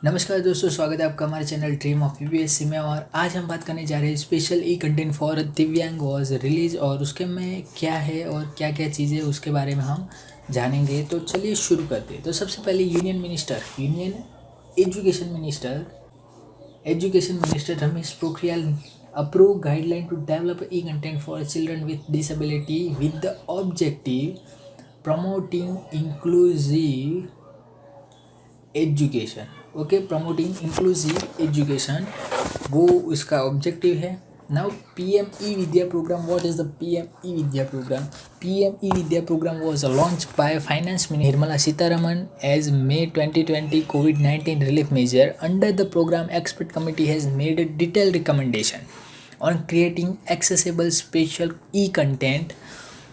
नमस्कार दोस्तों, स्वागत है आपका हमारे चैनल ड्रीम ऑफ यूपीएससी में। और आज हम बात करने जा रहे हैं स्पेशल ई कंटेंट फॉर दिव्यांग वॉज रिलीज, और उसके में क्या है और क्या क्या चीज़ें उसके बारे में हम जानेंगे। तो चलिए शुरू करते हैं। तो सबसे पहले union education minister Ramesh Pokhriyal approve guideline to develop E content for children with disability with the objective promoting inclusive education. Okay, promoting inclusive education वो इसका ऑब्जेक्टिव है। Now PM E Vidya program, what is the PM E Vidya program? PM E Vidya program was launched by Finance Minister Nirmala Sitharaman as May 2020 COVID-19 relief measure. Under the program, expert committee has made a detailed recommendation on creating accessible special e-content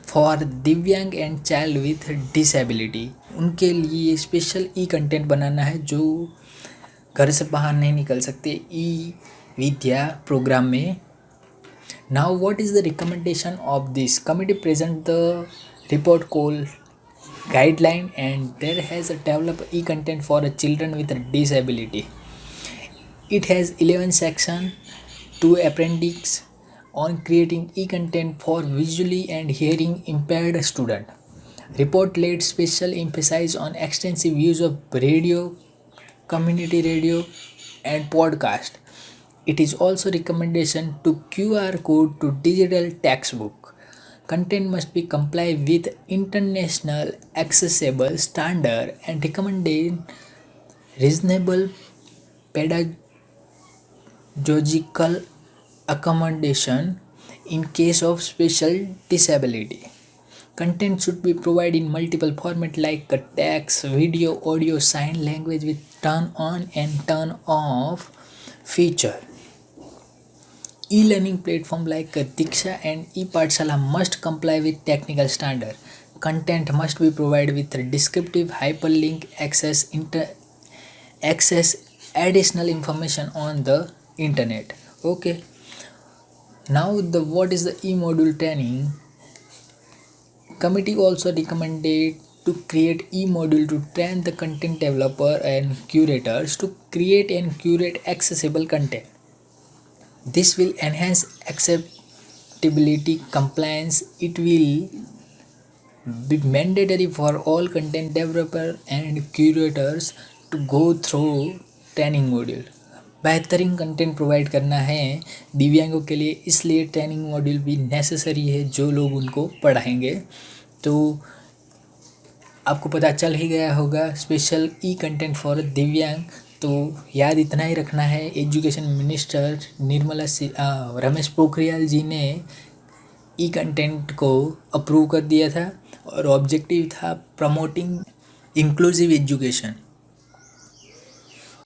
for दिव्यांग and child with disability. उनके लिए special ई content बनाना है जो घर से बाहर नहीं निकल सकते ई विद्या प्रोग्राम में। Now what is the recommendation of this committee? Present the report call guideline and there has develop E content for children with disability. It has 11 sections, 2 appendix on creating e-content for visually and hearing impaired student. Report laid special emphasis on extensive use of radio, community radio, and podcast. It is also recommendation to QR code to digital textbook. Content must be comply with international accessible standard and recommended reasonable pedagogical accommodation in case of special disability. Content should be provided in multiple formats like text, video, audio, sign language with turn on and turn off feature. E-learning platform like Diksha and ePathshala must comply with technical standard. Content must be provided with descriptive hyperlink access additional information on the internet. Okay, now what is the e-module training? Committee also recommended to create e-module to train the content developer and curators to create and curate accessible content. This will enhance acceptability, compliance. It will be mandatory for all content developer and curators to go through training module. बेहतरीन content provide करना है दिव्यांगों के लिए, इसलिए training module भी necessary है जो लोग उनको पढ़ाएंगे। तो आपको पता चल ही गया होगा स्पेशल ई कंटेंट फॉर दिव्यांग। तो याद इतना ही रखना है, एजुकेशन मिनिस्टर रमेश पोखरियाल जी ने ई कंटेंट को अप्रूव कर दिया था और ऑब्जेक्टिव था प्रमोटिंग इंक्लूसिव एजुकेशन।